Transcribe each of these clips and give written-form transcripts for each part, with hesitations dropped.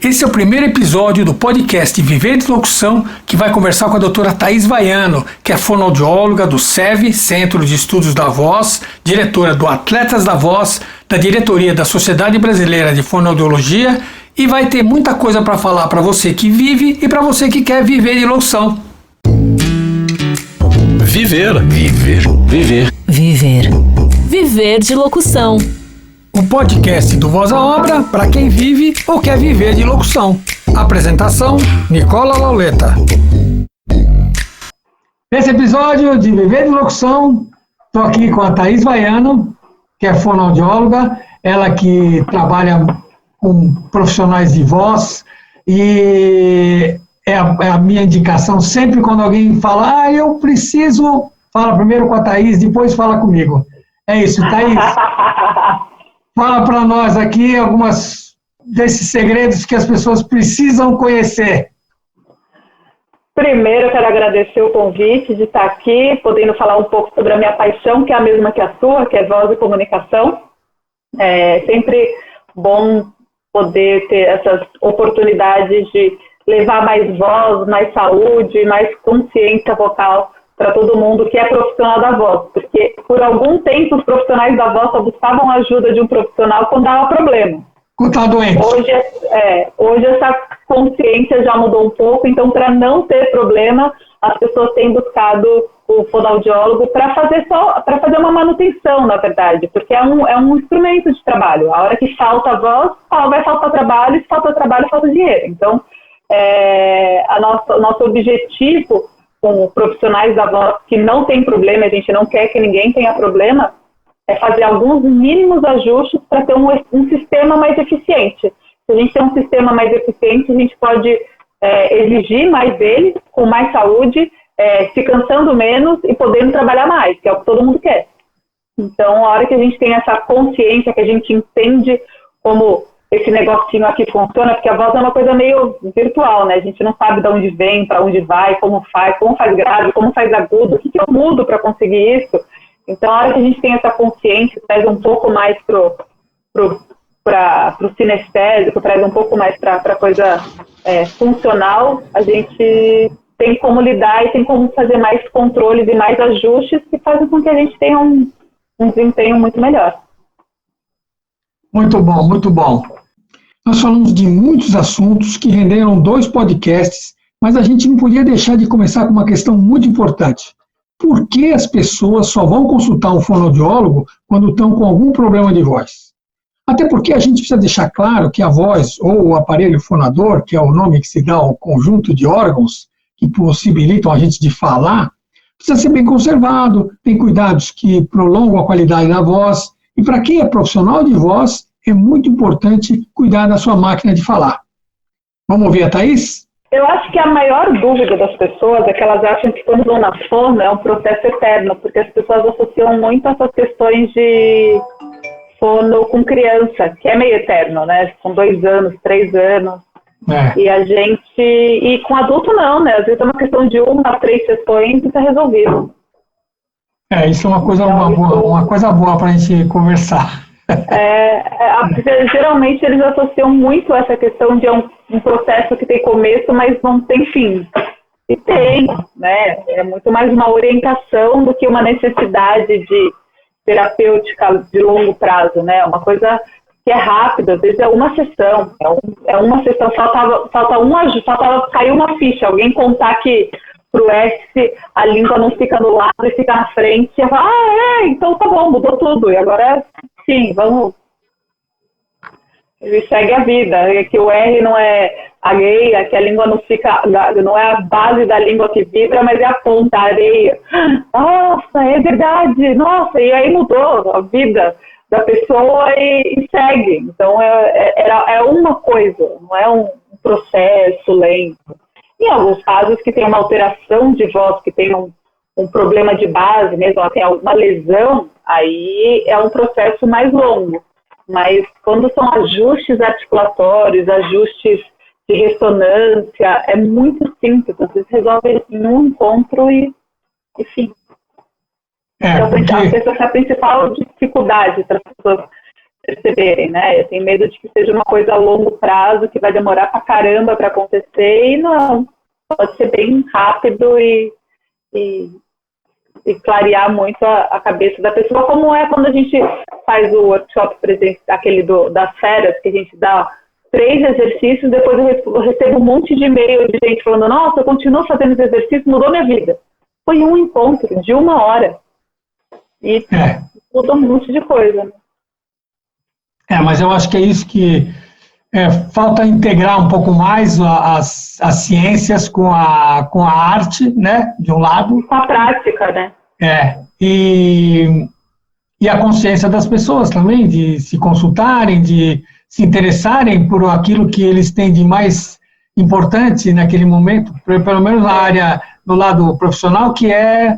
Esse é o primeiro episódio do podcast Viver de Locução, que vai conversar com a doutora Thaís Vaiano, que é fonoaudióloga do CEV, Centro de Estudos da Voz, diretora do Atletas da Voz, da diretoria da Sociedade Brasileira de Fonoaudiologia, e vai ter muita coisa para falar para você que vive e para você que quer viver de locução. Viver de locução. O podcast do Voz à Obra para quem vive ou quer viver de locução. Apresentação, Nicola Lauleta. Nesse episódio de Viver de Locução, estou aqui com a Thaís Vaiano, que é fonoaudióloga, ela que trabalha com profissionais de voz, e é a minha indicação sempre quando alguém fala, eu preciso, fala primeiro com a Thaís, depois fala comigo. É isso, Thaís. Fala para nós aqui algumas desses segredos que as pessoas precisam conhecer. Primeiro, eu quero agradecer o convite de estar aqui, podendo falar um pouco sobre a minha paixão, que é a mesma que a sua, que é voz e comunicação. É sempre bom poder ter essas oportunidades de levar mais voz, mais saúde, mais consciência vocal para todo mundo que é profissional da voz, porque por algum tempo os profissionais da voz só buscavam a ajuda de um profissional quando dava problema. Quando está doente. Hoje essa consciência já mudou um pouco, então para não ter problema, as pessoas têm buscado o fonoaudiólogo para fazer uma manutenção, na verdade, porque é um instrumento de trabalho. A hora que falta a voz, vai faltar trabalho, se falta trabalho, falta dinheiro. Então, o nosso objetivo com profissionais da voz que não tem problema, a gente não quer que ninguém tenha problema, é fazer alguns mínimos ajustes para ter um sistema mais eficiente. Se a gente tem um sistema mais eficiente, a gente pode exigir mais dele, com mais saúde, se cansando menos e podendo trabalhar mais, que é o que todo mundo quer. Então, a hora que a gente tem essa consciência, que a gente entende como esse negocinho aqui funciona, porque a voz é uma coisa meio virtual, né? A gente não sabe de onde vem, para onde vai, como faz grave, como faz agudo, o que eu mudo para conseguir isso. Então, a hora que a gente tem essa consciência, traz um pouco mais pro sinestésico, traz um pouco mais para a coisa funcional, a gente tem como lidar e tem como fazer mais controles e mais ajustes que fazem com que a gente tenha um desempenho muito melhor. Muito bom, muito bom. Nós falamos de muitos assuntos que renderam 2 podcasts, mas a gente não podia deixar de começar com uma questão muito importante. Por que as pessoas só vão consultar um fonoaudiólogo quando estão com algum problema de voz? Até porque a gente precisa deixar claro que a voz, ou o aparelho fonador, que é o nome que se dá ao conjunto de órgãos que possibilitam a gente de falar, precisa ser bem conservado, tem cuidados que prolongam a qualidade da voz, e para quem é profissional de voz, é muito importante cuidar da sua máquina de falar. Vamos ouvir a Thaís? Eu acho que a maior dúvida das pessoas é que elas acham que quando vão na fono é um processo eterno, porque as pessoas associam muito essas questões de fono com criança, que é meio eterno, né? São 2 anos, 3 anos. E com adulto não, né? Às vezes é uma questão de 1 a 3 sessões e está resolvido. Isso é uma coisa boa para a gente conversar. Geralmente eles associam muito essa questão de um processo que tem começo, mas não tem fim. E tem, né? É muito mais uma orientação do que uma necessidade de terapêutica de longo prazo, né? Uma coisa que é rápida, às vezes é uma sessão, faltava cair uma ficha, alguém contar que pro S a língua não fica no lado e fica na frente, e fala, então tá bom, mudou tudo, e agora sim, vamos. Ele segue a vida, que o R não é areia, que a língua não fica, não é a base da língua que vibra, mas é a ponta, a areia. Nossa, é verdade, nossa, e aí mudou a vida da pessoa e segue. Então é uma coisa, não é um processo lento. Em alguns casos que tem uma alteração de voz, que tem um problema de base mesmo, ela tem alguma lesão, aí é um processo mais longo. Mas quando são ajustes articulatórios, ajustes de ressonância, é muito simples. Às vezes resolve em um encontro e enfim. Então, essa é a principal dificuldade para as pessoas perceberem, né? Eu tenho medo de que seja uma coisa a longo prazo, que vai demorar pra caramba para acontecer, e não, pode ser bem rápido e clarear muito a cabeça da pessoa, como é quando a gente faz o workshop aquele das férias, que a gente dá 3 exercícios, depois eu recebo um monte de e-mail de gente falando, nossa, eu continuo fazendo esse exercício, mudou minha vida. Foi um encontro de 1 hora. E mudou um monte de coisa. Mas eu acho que é isso que falta integrar um pouco mais as ciências com a arte, né, de um lado. Com a prática, né? E a consciência das pessoas também, de se consultarem, de se interessarem por aquilo que eles têm de mais importante naquele momento, pelo menos na área, no lado profissional, que é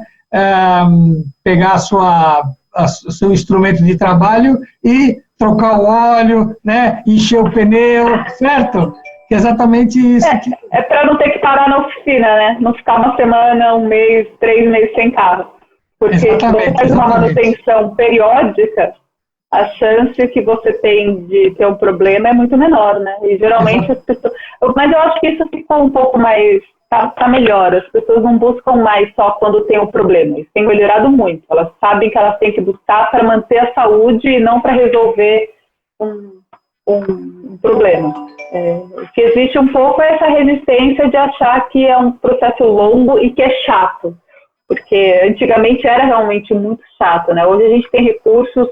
pegar o seu instrumento de trabalho e trocar o óleo, né, encher o pneu, certo? Que é exatamente isso. É para não ter que parar na oficina, né? Não ficar uma semana, 1 mês, 3 meses sem carro. Porque se você faz uma manutenção periódica, a chance que você tem de ter um problema é muito menor, né? E geralmente as pessoas... Mas eu acho que isso ficou um pouco mais... Tá melhor. As pessoas não buscam mais só quando tem um problema. Isso tem melhorado muito. Elas sabem que elas têm que buscar para manter a saúde e não para resolver um problema. O que existe um pouco é essa resistência de achar que é um processo longo e que é chato. Porque antigamente era realmente muito chato, né? Hoje a gente tem recursos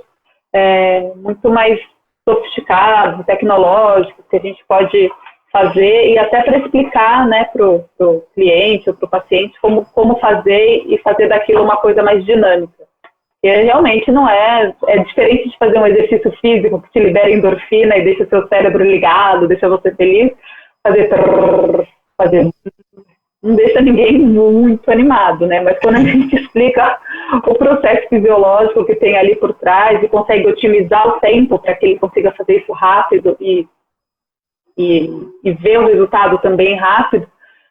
muito mais sofisticados, tecnológicos, que a gente pode fazer e até para explicar, né, para o cliente ou para o paciente como fazer e fazer daquilo uma coisa mais dinâmica. E realmente não é diferente de fazer um exercício físico que te libera endorfina e deixa o seu cérebro ligado, deixa você feliz, fazer não deixa ninguém muito animado, né? Mas quando a gente explica o processo fisiológico que tem ali por trás e consegue otimizar o tempo para que ele consiga fazer isso rápido e ver o resultado também rápido,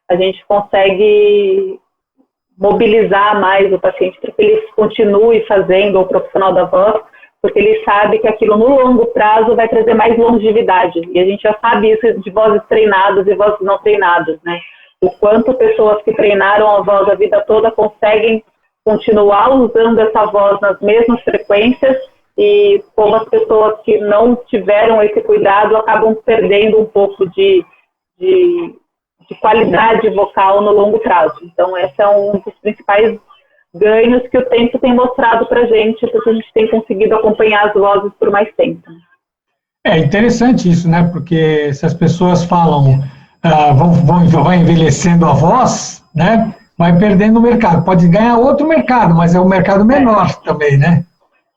a gente consegue mobilizar mais o paciente para que ele continue fazendo o profissional da voz, porque ele sabe que aquilo no longo prazo vai trazer mais longevidade. E a gente já sabe isso de vozes treinadas e vozes não treinadas, né? O quanto pessoas que treinaram a voz a vida toda conseguem continuar usando essa voz nas mesmas frequências e como as pessoas que não tiveram esse cuidado acabam perdendo um pouco de qualidade vocal no longo prazo. Então, esse é um dos principais ganhos que o tempo tem mostrado para a gente, porque a gente tem conseguido acompanhar as vozes por mais tempo. É interessante isso, né? Porque se as pessoas falam, vão envelhecendo a voz, né? Vai perdendo o mercado. Pode ganhar outro mercado, mas é um mercado menor também, né?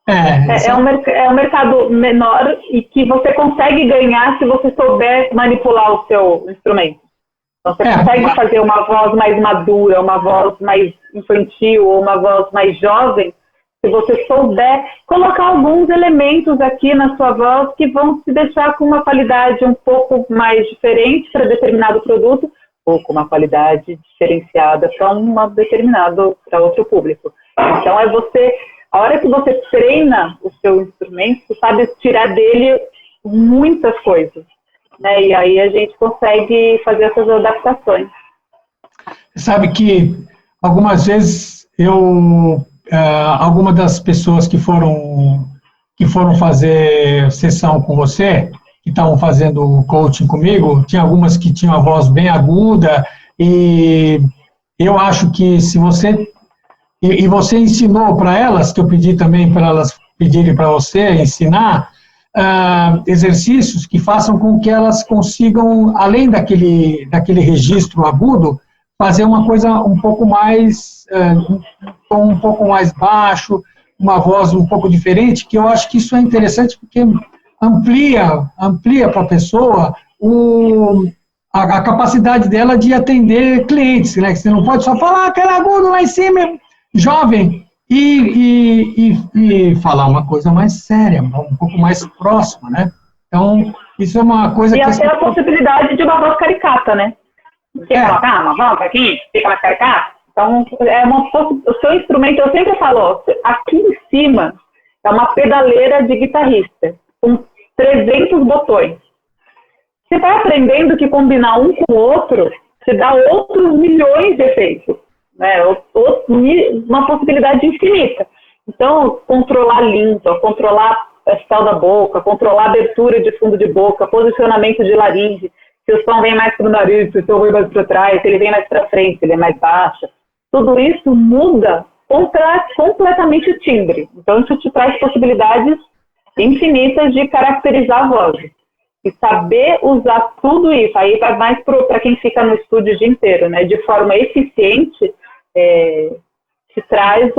É um mercado menor e que você consegue ganhar se você souber manipular o seu instrumento. Então, você consegue fazer uma voz mais madura, uma voz mais infantil ou uma voz mais jovem, se você souber colocar alguns elementos aqui na sua voz que vão te deixar com uma qualidade um pouco mais diferente para determinado produto ou com uma qualidade diferenciada para outro público. Então, a hora que você treina o seu instrumento, você sabe tirar dele muitas coisas, né? E aí a gente consegue fazer essas adaptações. Sabe que algumas vezes algumas das pessoas que foram fazer sessão com você, que estavam fazendo coaching comigo, tinha algumas que tinham a voz bem aguda, e eu acho que se você... E você ensinou para elas, que eu pedi também para elas pedirem para você ensinar, exercícios que façam com que elas consigam, além daquele registro agudo, fazer uma coisa um pouco mais, um tom um pouco mais baixo, uma voz um pouco diferente, que eu acho que isso é interessante porque amplia para a pessoa a capacidade dela de atender clientes, né? Que você não pode só falar aquele agudo lá em cima, jovem, e falar uma coisa mais séria, um pouco mais próxima, né? Então, isso é uma coisa que... E até a possibilidade de uma voz caricata, né? Fica uma voz aqui, fica mais caricata. Então, o seu instrumento, eu sempre falo, aqui em cima é uma pedaleira de guitarrista. com 300 botões. Você vai aprendendo que combinar um com o outro te dá outros milhões de efeitos, né? Uma possibilidade infinita. Então, controlar a língua, controlar o céu da boca, controlar a abertura de fundo de boca, posicionamento de laringe, se o som vem mais para o nariz, se o som vem mais para trás, se ele vem mais para frente, se ele é mais baixo. Tudo isso muda completamente o timbre. Então, isso te traz possibilidades infinitas de caracterizar a voz. E saber usar tudo isso, aí vai mais para quem fica no estúdio o dia inteiro, né? De forma eficiente, te traz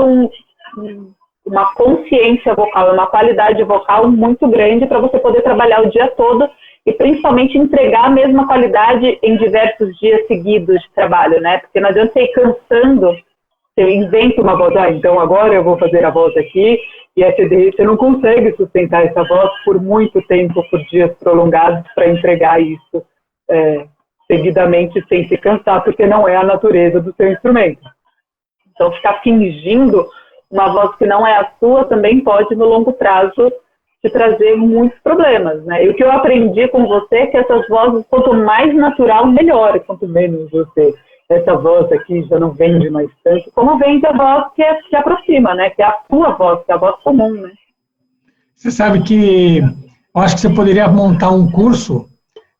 uma consciência vocal, uma qualidade vocal muito grande para você poder trabalhar o dia todo e principalmente entregar a mesma qualidade em diversos dias seguidos de trabalho, né? Porque não adianta você ir cansando, você inventa uma voz, então agora eu vou fazer a voz aqui, e aí você não consegue sustentar essa voz por muito tempo, por dias prolongados, para entregar isso seguidamente sem se cansar, porque não é a natureza do seu instrumento. Então, ficar fingindo uma voz que não é a sua também pode, no longo prazo, te trazer muitos problemas, né? E o que eu aprendi com você é que essas vozes, quanto mais natural, melhor, quanto menos você. Essa voz aqui já não vende mais tanto, como vende a voz que aproxima, né? Que é a sua voz, que é a voz comum, né? Você sabe que eu acho que você poderia montar um curso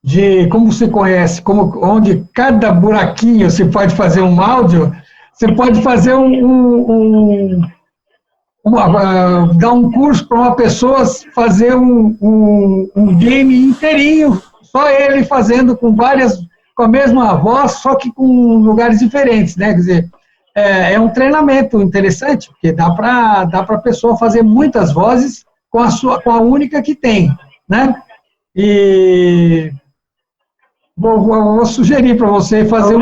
de como você conhece, onde cada buraquinho você pode fazer um áudio, você pode fazer dar um curso para uma pessoa fazer um game inteirinho, só ele fazendo com a mesma voz, só que com lugares diferentes, né? Quer dizer, é um treinamento interessante, porque dá para a pessoa fazer muitas vozes com a única que tem, né? E vou sugerir para você fazer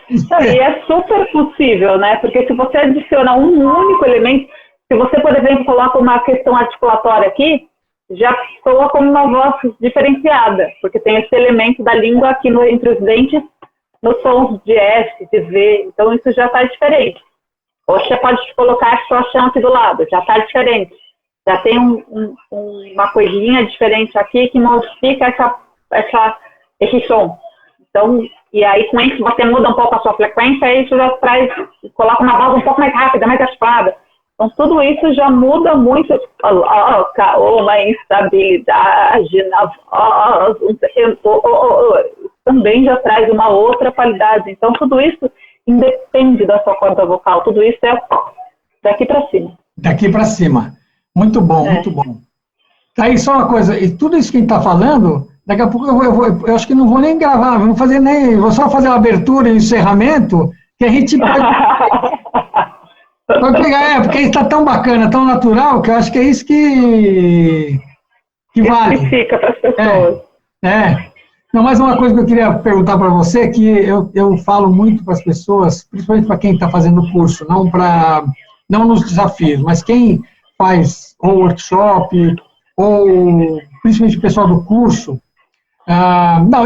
E é super possível, né? Porque se você adiciona um único elemento, se você, por exemplo, coloca uma questão articulatória aqui, já soa como uma voz diferenciada, porque tem esse elemento da língua aqui entre os dentes, nos sons de S, de V, então isso já está diferente. Ou você pode colocar a sua chance do lado, já está diferente. Já tem uma coisinha diferente aqui que modifica esse som. Então, e aí com isso você muda um pouco a sua frequência e isso já coloca uma voz um pouco mais rápida, mais agitada. Então, tudo isso já muda muito uma instabilidade na voz, também já traz uma outra qualidade. Então, tudo isso independe da sua corda vocal, tudo isso é daqui para cima. Daqui para cima. Muito bom, muito bom. Tá aí só uma coisa, e tudo isso que a gente está falando, daqui a pouco eu acho que não vou nem gravar, vou só fazer a abertura e o encerramento, que a gente pode... Vai pegar, porque está tão bacana, tão natural, que eu acho que é isso que vale. Fica para as pessoas. Não, mais uma coisa que eu queria perguntar para você, que eu falo muito para as pessoas, principalmente para quem está fazendo o curso, não nos desafios, mas quem faz ou workshop, ou principalmente o pessoal do curso,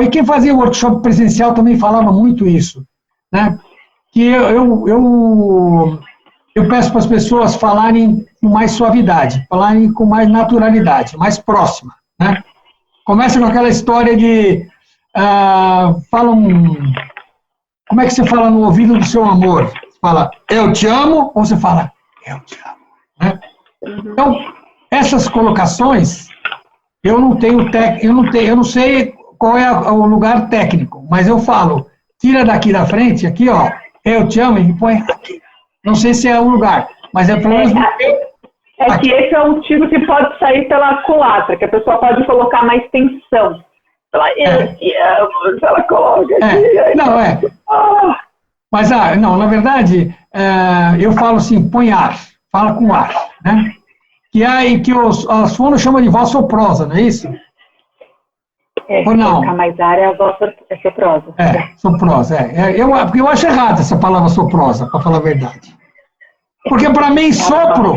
e quem fazia workshop presencial também falava muito isso, né? Que eu peço para as pessoas falarem com mais suavidade, falarem com mais naturalidade, mais próxima, né? Começa com aquela história de como é que você fala no ouvido do seu amor? Você fala, eu te amo, ou você fala, eu te amo, né? Então, essas colocações, eu não sei qual é o lugar técnico, mas eu falo, tira daqui da frente, aqui, ó, eu te amo, e põe aqui. Não sei se é o lugar, mas é pelo menos... que esse é um tiro que pode sair pela culatra, que a pessoa pode colocar mais tensão. Ela coloca aqui. Mas, na verdade, eu falo assim, põe ar, fala com ar, né? Que os fonos chamam de voz soprosa, não é isso? Ou não? Colocar mais ar é a voz soprosa. Soprosa, porque eu acho errado essa palavra soprosa, para falar a verdade. Porque para mim, sopro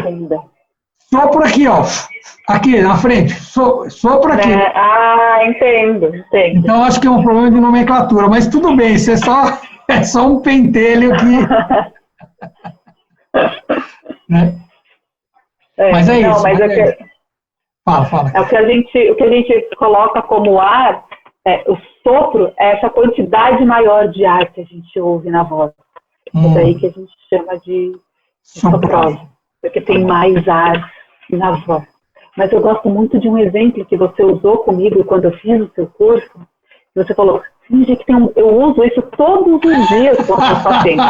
aqui, ó, aqui na frente, sopro aqui. Entendo. Então, acho que é um problema de nomenclatura, mas tudo bem, isso é só um pentelho aqui. Né? Mas é isso. Fala. O que a gente coloca como ar, o sopro, é essa quantidade maior de ar que a gente ouve na voz. É daí que a gente chama de soprose, porque tem mais ar na voz. Mas eu gosto muito de um exemplo que você usou comigo quando eu fiz o seu curso. Você falou, que eu uso isso todos os dias com os meus pacientes.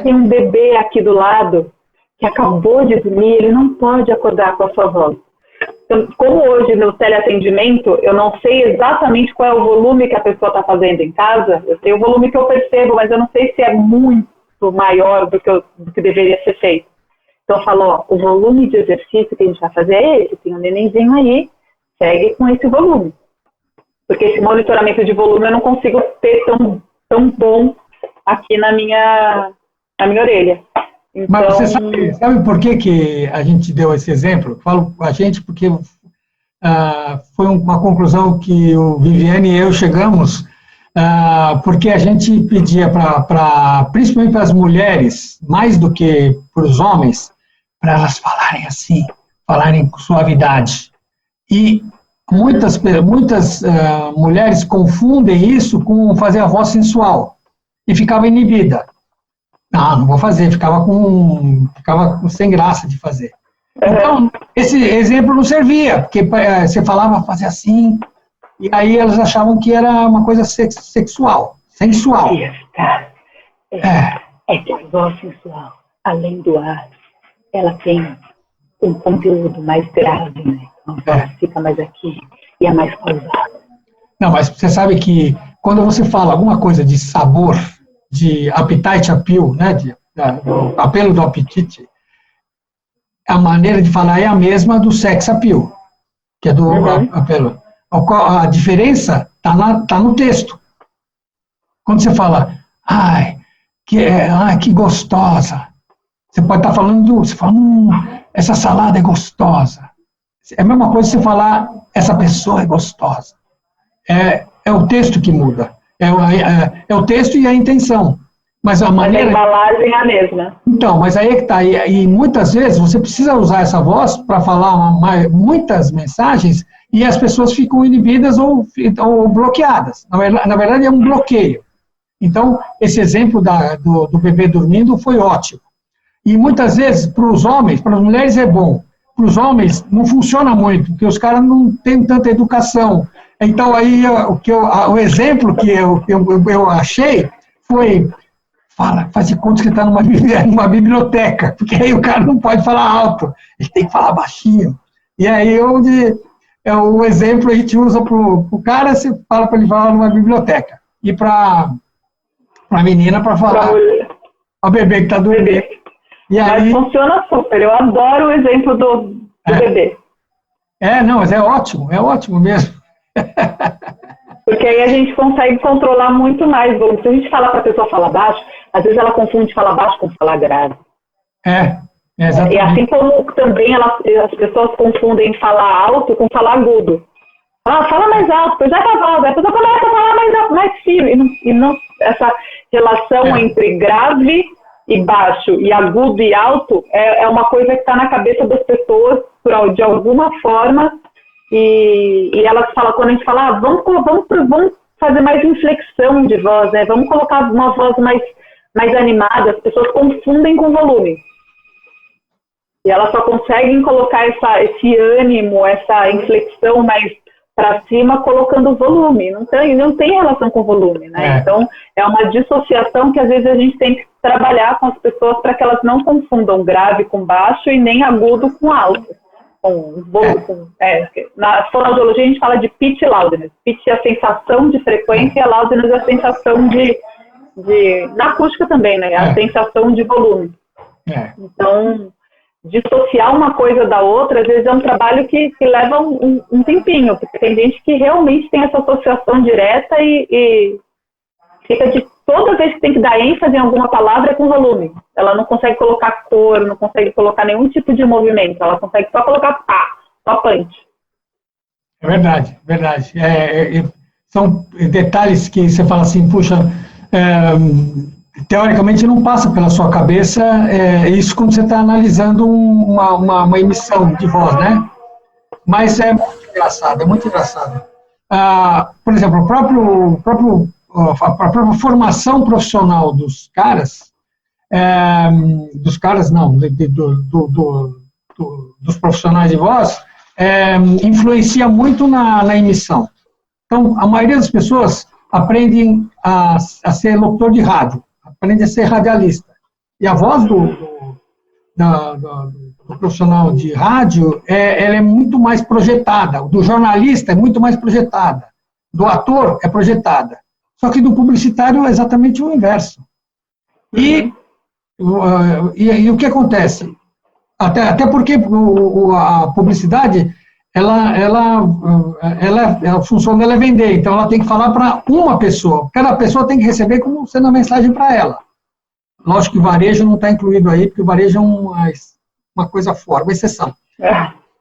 Tem um bebê aqui do lado que acabou de dormir, ele não pode acordar com a sua voz. Então, como hoje no teleatendimento, eu não sei exatamente qual é o volume que a pessoa está fazendo em casa, eu sei o volume que eu percebo, mas eu não sei se é muito maior do que deveria ser feito. Então, eu falo, ó, o volume de exercício que a gente vai fazer é esse, tem um nenenzinho aí, segue com esse volume. Porque esse monitoramento de volume eu não consigo ter tão bom aqui na minha orelha. Então... Mas você sabe por que a gente deu esse exemplo? Falo a gente porque foi uma conclusão que o Viviane e eu chegamos, porque a gente pedia principalmente para as mulheres, mais do que para os homens, para elas falarem assim, falarem com suavidade. E muitas mulheres confundem isso com fazer a voz sensual e ficava inibida. Não vou fazer, ficava sem graça de fazer. Então, esse exemplo não servia, porque você falava fazer assim, e aí elas achavam que era uma coisa sexual, sensual. É que a voz sensual, além do ar, ela tem um conteúdo mais grave, né? Então, fica mais aqui e é mais pausada. Não, mas você sabe que quando você fala alguma coisa de sabor, de appetite appeal, né, do apelo do apetite, a maneira de falar é a mesma do sex appeal, que é do apelo. A diferença está no texto. Quando você fala, que gostosa, você pode estar falando, você fala, essa salada é gostosa. É a mesma coisa que você falar, essa pessoa é gostosa. É o texto que muda. É o texto e a intenção. Mas a maneira... Mas a embalagem é a mesma. Então, mas aí é que está. E muitas vezes você precisa usar essa voz para falar muitas mensagens e as pessoas ficam inibidas ou bloqueadas. Na verdade, é um bloqueio. Então, esse exemplo do bebê dormindo foi ótimo. E muitas vezes, para os homens, para as mulheres é bom. Para os homens não funciona muito, porque os caras não têm tanta educação. Então, aí, o exemplo que eu achei foi, faz de conta que está numa biblioteca, porque aí o cara não pode falar alto, ele tem que falar baixinho. E aí, o exemplo a gente usa para o cara, você fala para ele falar numa biblioteca. E para a menina, para falar ao bebê que está dormindo. E aí, mas funciona super, eu adoro o exemplo do bebê. Não, mas é ótimo mesmo. Porque aí a gente consegue controlar muito mais. Se a gente fala para a pessoa falar baixo, às vezes ela confunde falar baixo com falar grave. Exatamente. E assim como também as pessoas confundem falar alto com falar agudo. Fala mais alto, pois já tá voz. A pessoa começa a falar mais firme. E não essa relação entre grave e baixo, e agudo e alto, é uma coisa que está na cabeça das pessoas de alguma forma, e elas falam, quando a gente fala, vamos fazer mais inflexão de voz, né? Vamos colocar uma voz mais animada, as pessoas confundem com volume. E elas só conseguem colocar esse ânimo, essa inflexão mais para cima, colocando volume. Não tem relação com volume, né? Então, é uma dissociação que às vezes a gente tem que trabalhar com as pessoas para que elas não confundam grave com baixo e nem agudo com alto. Na fonoaudiologia a gente fala de pitch e loudness. Pitch é a sensação de frequência e a loudness é a sensação de na acústica também, né? A sensação de volume. Então, dissociar uma coisa da outra, às vezes é um trabalho que leva um tempinho, porque tem gente que realmente tem essa associação direta e fica toda vez que tem que dar ênfase em alguma palavra é com volume. Ela não consegue colocar cor, não consegue colocar nenhum tipo de movimento, ela consegue só colocar só punch. É verdade. São detalhes que você fala assim, puxa, teoricamente não passa pela sua cabeça isso quando você está analisando uma emissão de voz, né? Mas é muito engraçado, é muito engraçado. Por exemplo, a própria formação profissional dos caras não, dos profissionais de voz, influencia muito na emissão. Então, a maioria das pessoas aprendem a ser locutor de rádio, aprende a ser radialista. E a voz do profissional de rádio, ela é muito mais projetada, do jornalista é muito mais projetada, do ator é projetada. Só que do publicitário é exatamente o inverso. E o que acontece? Até porque a publicidade, a função dela é vender, então ela tem que falar para uma pessoa, cada pessoa tem que receber como sendo a mensagem para ela. Lógico que o varejo não está incluído aí, porque o varejo é uma coisa fora, uma exceção.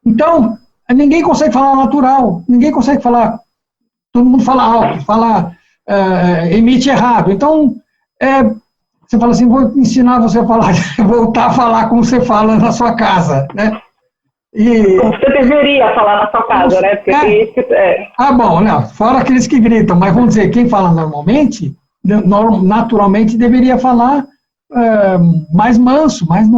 Então, ninguém consegue falar natural, ninguém consegue falar, todo mundo fala alto, emite errado. Então, você fala assim, vou ensinar você a falar, voltar a falar como você fala na sua casa, né? Como você deveria falar na sua casa, né? Porque bom, não, fora aqueles que gritam, mas vamos dizer, quem fala normalmente, naturalmente deveria falar mais manso, mais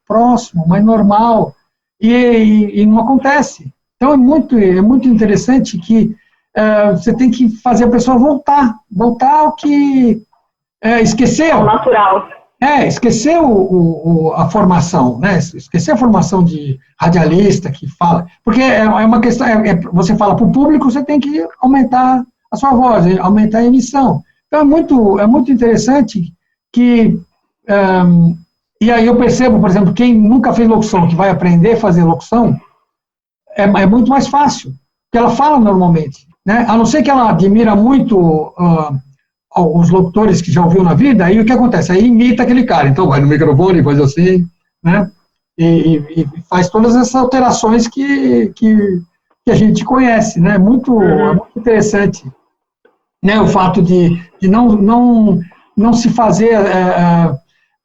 próximo, mais normal, e não acontece. Então é muito interessante que você tem que fazer a pessoa voltar ao que esquecer. Ao natural. Esquecer a formação, né? Esquecer a formação de radialista que fala, porque é uma questão, você fala para o público, você tem que aumentar a sua voz, aumentar a emissão. Então é muito interessante que, e aí eu percebo, por exemplo, quem nunca fez locução, que vai aprender a fazer locução, é muito mais fácil, porque ela fala normalmente, né? A não ser que ela admira muito os locutores que já ouviu na vida, aí o que acontece? Aí imita aquele cara, então vai no microfone, faz assim, né? E faz todas essas alterações que a gente conhece, né? É muito interessante, né? O fato de não se fazer,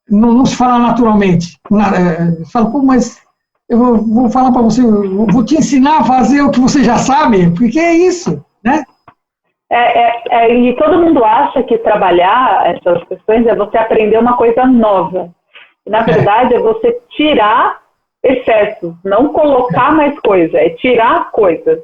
não se falar naturalmente. Fala, pô, mas eu vou falar para você, eu vou te ensinar a fazer o que você já sabe, porque é isso, né? E todo mundo acha que trabalhar essas questões é você aprender uma coisa nova. E, na verdade, é você tirar excessos, não colocar mais coisa, é tirar coisas.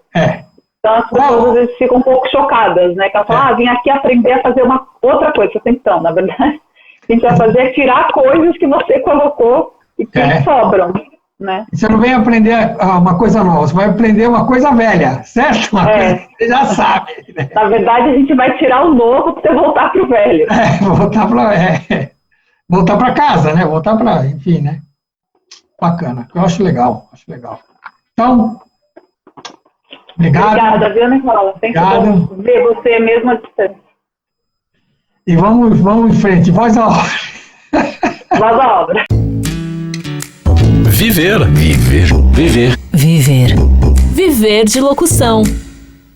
Então, as pessoas às vezes ficam um pouco chocadas, né? Que elas falam, vim aqui aprender a fazer uma outra coisa. Então, na verdade, a gente vai fazer é tirar coisas que você colocou e que sobram. Né? Você não vem aprender uma coisa nova, você vai aprender uma coisa velha, certo? Uma coisa que você já sabe. Né? Na verdade, a gente vai tirar o novo para você voltar para o velho. Voltar para casa, né? Voltar para, enfim, né? Bacana, eu acho legal, Então, obrigado. Obrigada, viu, Nicola? Obrigado. Ver você mesmo à distância. E vamos em frente, voz à obra. Voz à obra. Viver de locução.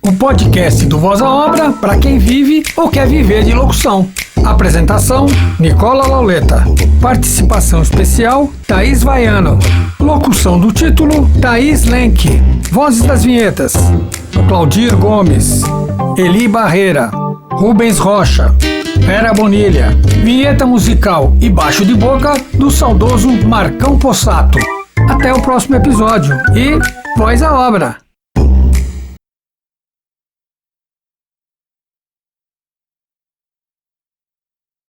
O podcast do Voz à Obra para quem vive ou quer viver de locução. Apresentação, Nicola Lauleta. Participação especial, Thaís Vaiano. Locução do título, Thaís Lenk. Vozes das vinhetas, Claudir Gomes, Eli Barreira, Rubens Rocha, Vera Bonilha. Vinheta musical e baixo de boca do saudoso Marcão Possato. Até o próximo episódio e voz à obra!